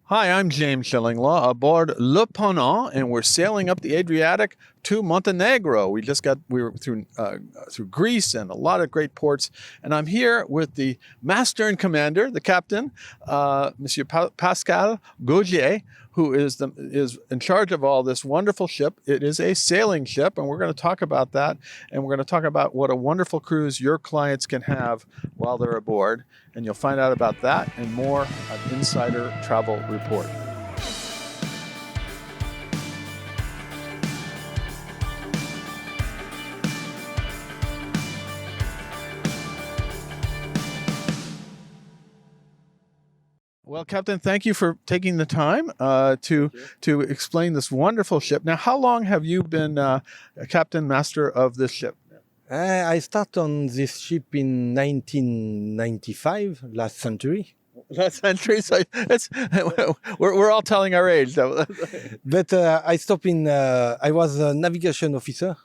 Hi, I'm James Shillinglaw aboard Le Ponant, and we're sailing up the Adriatic to Montenegro. We were through Greece and a lot of great ports, and I'm here with the master and commander, the captain, Monsieur Pascal Gaugier, who is in charge of all this wonderful ship. It is a sailing ship, and we're going to talk about that, and we're going to talk about what a wonderful cruise your clients can have while they're aboard, and you'll find out about that and more on Insider Travel Report. Well, Captain, thank you for taking the time to explain this wonderful ship. Now, how long have you been a captain master of this ship? I started on this ship in 1995, last century. Last century, so we're all telling our age. But I stopped I was a navigation officer,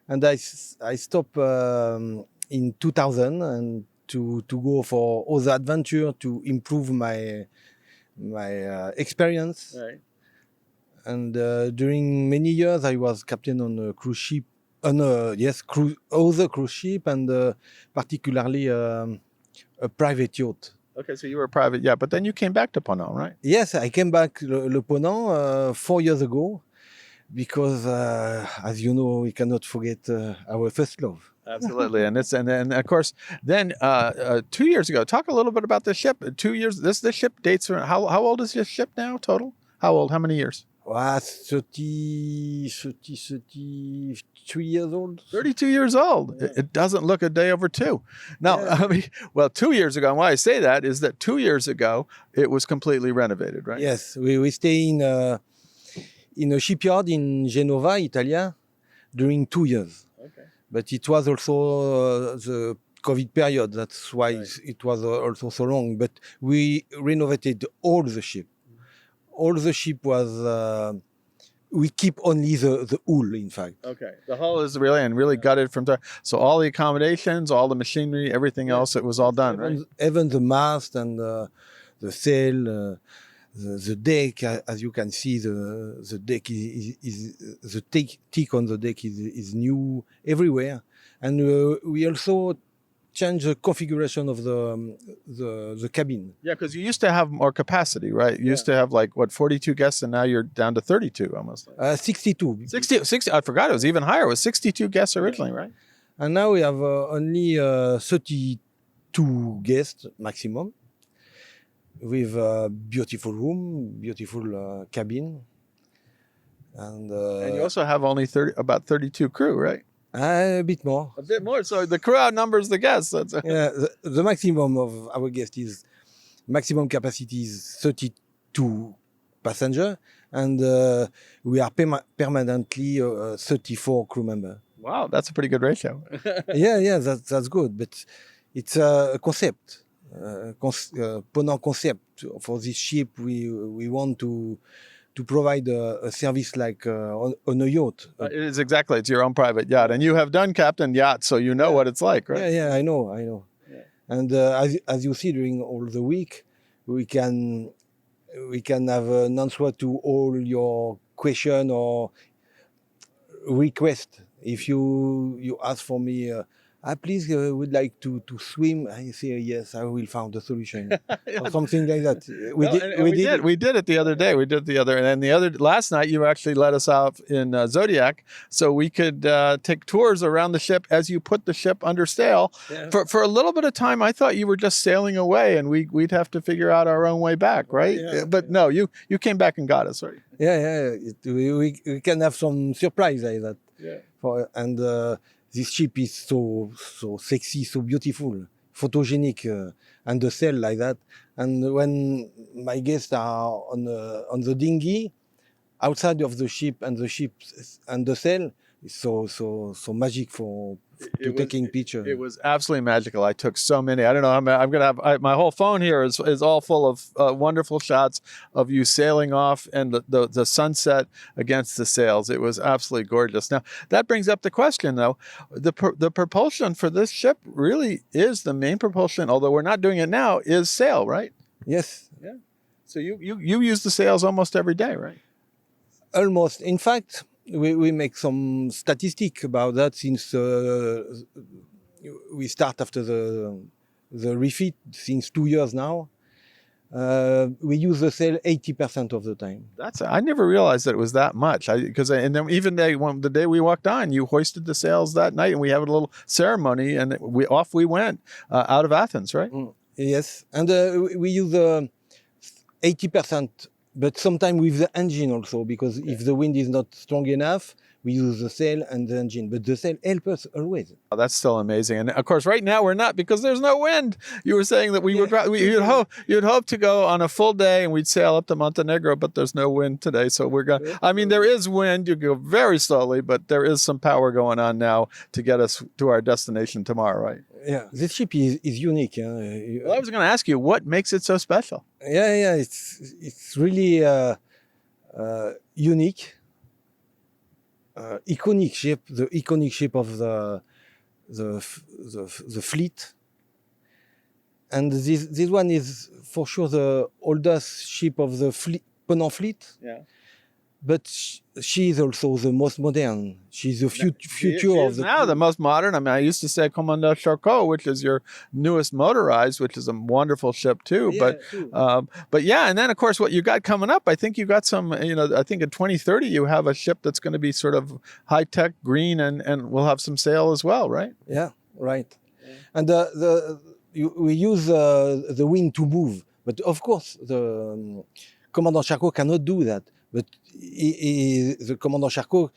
and I stopped in 2000 and to go for other adventure to improve my experience. Right. And during many years, I was captain on a cruise ship. Other cruise ship, and particularly a private yacht. Okay, so you were a private, yeah, but then you came back to Ponant, right? Yes, I came back Le Ponant 4 years ago because, as you know, we cannot forget our first love. Absolutely, and of course, then 2 years ago. Talk a little bit about the ship. 2 years. This ship dates from how old is this ship now total? How old? How many years? 33 years old. 32 years old. Yeah. It doesn't look a day over two. Now, Yeah. 2 years ago, and why I say that is that 2 years ago, it was completely renovated, right? Yes, we stay in a shipyard in Genova, Italia, during 2 years. Okay. But it was also the COVID period. That's why it was also so long. But we renovated all the ship. All the ship was, we keep only the hull, in fact. Okay. The hull is really gutted from there. So all the accommodations, all the machinery, everything else, it was all done, right? Even the mast and the sail, the deck, as you can see, the deck is the teak on the deck is new everywhere. And we also change the configuration of the cabin. Yeah, because you used to have more capacity, right? You used to have 42 guests, and now you're down to 32 almost. 62. 60, I forgot it was even higher. It was 62 guests originally, right? And now we have only 32 guests maximum, with a beautiful room, beautiful cabin. And you also have only about 32 crew, right? A bit more. A bit more. So the crew outnumbers the guests. Yeah, the maximum of our guests is maximum capacity is 32 passenger, and we are permanently 34 crew member. Wow, that's a pretty good ratio. yeah, that's good, but it's a concept. Ponant concept for this ship. We want to provide a service like on a yacht. It is exactly. It's your own private yacht, and you have done captain yacht, so you know what it's like, right? Yeah, I know. Yeah. And as you see, during all the week, we can have an answer to all your question or request. If you ask for me, please would like to swim, I say yes, I will find a solution or something like that. We did it the other day. We did last night you actually let us out in Zodiac so we could take tours around the ship as you put the ship under sail. Yeah. For a little bit of time, I thought you were just sailing away and we'd have to figure out our own way back, right? Yeah. But no, you came back and got us, right? Yeah. We can have some surprise like that. Yeah. This ship is so sexy, so beautiful, photogenic, and the sail like that. And when my guests are on the dinghy, outside of the ship and the sail, it's so magic taking pictures. It was absolutely magical. I took so many. I don't know. I'm gonna have my whole phone here is all full of wonderful shots of you sailing off and the sunset against the sails. It was absolutely gorgeous. Now that brings up the question, though. The propulsion for this ship really is the main propulsion. Although we're not doing it now, is sail, right? Yes. Yeah. So you use the sails almost every day, right? Almost. In fact, we make some statistic about that since we start after the refit since 2 years now. We use the sail 80% of the time. I never realized that it was that much. And then even the day we walked on, you hoisted the sails that night, and we had a little ceremony, and off we went out of Athens, right? Yes, and we use 80%, but sometimes with the engine also, because if the wind is not strong enough, we use the sail and the engine. But the sail helps us always. Oh, that's still amazing. And of course, right now we're not, because there's no wind. You were saying that you'd hope to go on a full day and we'd sail up to Montenegro, but there's no wind today. So we're going. I mean, there is wind. You go very slowly, but there is some power going on now to get us to our destination tomorrow, right? Yeah, this ship is unique. Well, I was going to ask you, what makes it so special? Yeah, it's really unique. Iconic ship, the iconic ship of the fleet, and this one is for sure the oldest ship of the Ponant fleet. Yeah. But she is also the most modern. She's the future she of is the now the most modern. I mean, I used to say Commandant Charcot, which is your newest motorized, which is a wonderful ship too. But yeah, and then of course what you got coming up, I think you got some. I think in 2030 you have a ship that's going to be sort of high tech, green, and we'll have some sail as well, right? Yeah, right. Yeah. And we use the wind to move, but of course the Commandant Charcot cannot do that. But the Commandant Charcot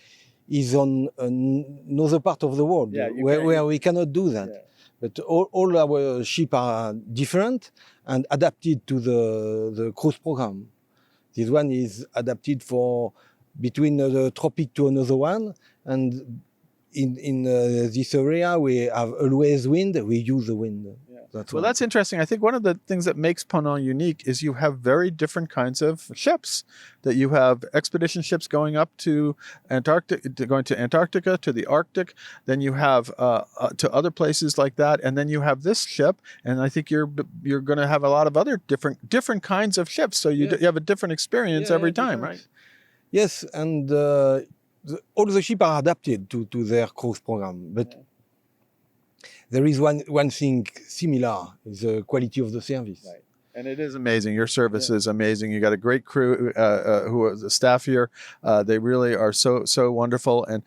is on another part of the world where we cannot do that. Yeah. But all our ships are different and adapted to the cruise program. This one is adapted for between the tropic to another one, and in this area we have always wind. We use the wind. Yeah. That's interesting. I think one of the things that makes Ponant unique is you have very different kinds of ships. That you have expedition ships going up to Antarctica, to the Arctic. Then you have to other places like that, and then you have this ship. And I think you're going to have a lot of other different kinds of ships. So you have a different experience every time, right? Yes, and all the ships are adapted to their cruise program, but. There is one thing similar, is the quality of the service. Right. And it is amazing. Your service is amazing. You got a great crew who are the staff here. They really are so wonderful. And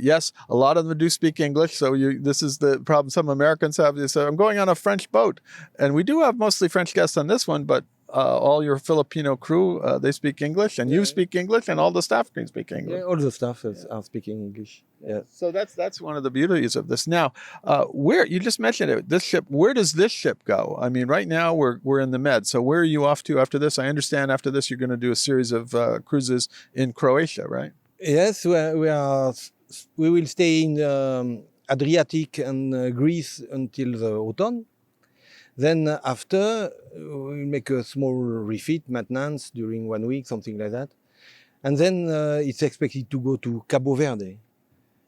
yes, a lot of them do speak English. So this is the problem some Americans have. They say, I'm going on a French boat. And we do have mostly French guests on this one, but all your Filipino crew, they speak English, and you speak English, and all the staff can speak English. Yeah, all the staff are speaking English. Yeah. So that's one of the beauties of this. Now, where you just mentioned it, this ship. Where does this ship go? I mean, right now we're in the Med. So where are you off to after this? I understand after this you're going to do a series of cruises in Croatia, right? Yes, we will stay in Adriatic and Greece until the autumn. Then after, we'll make a small refit, maintenance during 1 week, something like that. And then it's expected to go to Cabo Verde.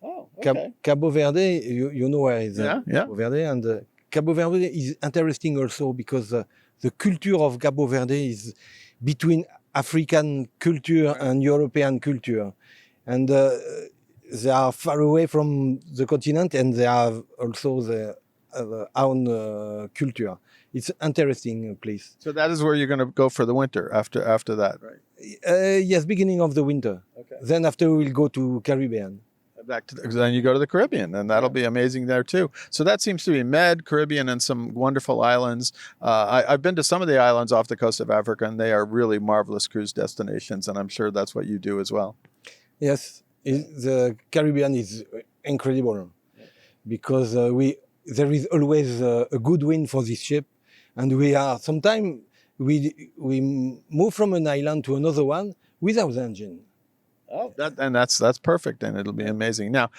Oh, okay. Cabo Verde, you know where is Cabo Verde. And Cabo Verde is interesting also because the culture of Cabo Verde is between African culture and European culture. And they are far away from the continent, and they have also their own culture. It's an interesting place. So that is where you're going to go for the winter after that, right? Yes, beginning of the winter. Okay. Then after we'll go to Caribbean. Then you go to the Caribbean, and that'll be amazing there too. So that seems to be Med, Caribbean, and some wonderful islands. I've been to some of the islands off the coast of Africa, and they are really marvelous cruise destinations, and I'm sure that's what you do as well. Yes, the Caribbean is incredible because there is always a good wind for this ship, and sometimes we move from an island to another one without the engine. Oh, that's perfect, and it'll be amazing. Now,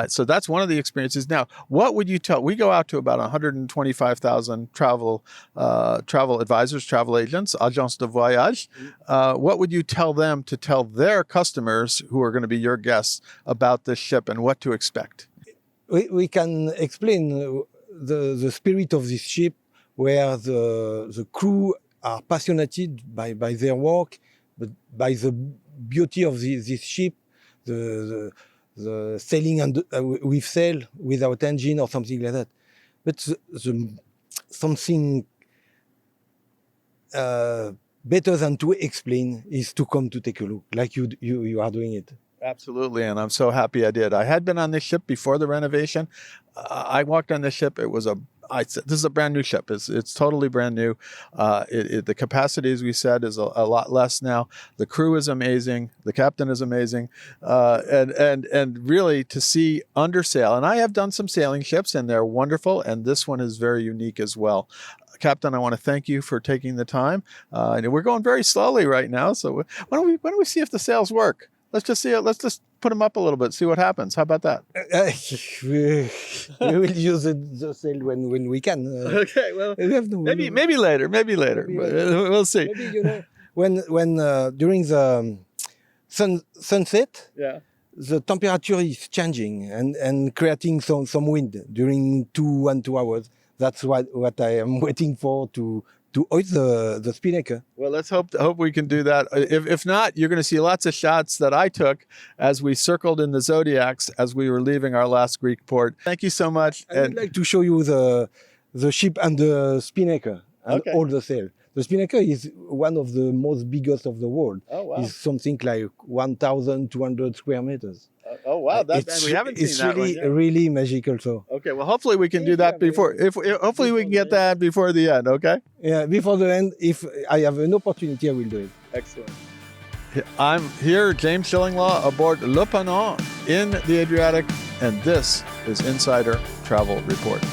so that's one of the experiences. Now, what would you tell? We go out to about 125,000 travel advisors, travel agents, agents de voyage. What would you tell them to tell their customers who are going to be your guests about this ship and what to expect? We can explain the spirit of this ship, where the crew are passionate by their work, but by the beauty of this ship, the sailing with sail without engine or something like that. But something better than to explain is to come to take a look, like you are doing it. Absolutely, and I'm so happy I did. I had been on this ship before the renovation. I walked on this ship. It was this is a brand new ship. It's totally brand new. The capacity, as we said, is a lot less now. The crew is amazing. The captain is amazing, and really to see under sail. And I have done some sailing ships, and they're wonderful. And this one is very unique as well. Captain, I want to thank you for taking the time. And we're going very slowly right now, so why don't we see if the sails work? Let's just see it. Let's just put them up a little bit, see what happens. How about that? We will use the sail when we can. Okay, well, we have maybe later. We'll see. Maybe, when during the sunset, Yeah. the temperature is changing and creating some wind during 2 hours. That's what I am waiting for to hoist the spinnaker. Well, let's hope we can do that. If not, you're going to see lots of shots that I took as we circled in the Zodiacs as we were leaving our last Greek port. Thank you so much. I would like to show you the ship and the spinnaker and all the sail. The spinnaker is one of the most biggest of the world. Oh, wow. It's something like 1,200 square meters. Oh, wow. We haven't seen that one It's yet. really magical. So Okay, well, hopefully we can do that before. Hopefully we can get that before the end. Okay. yeah, before the end, if I have an opportunity, I will do it. Excellent. I'm here, James Shillinglaw, aboard Le Ponant in the Adriatic, and this is Insider Travel Report.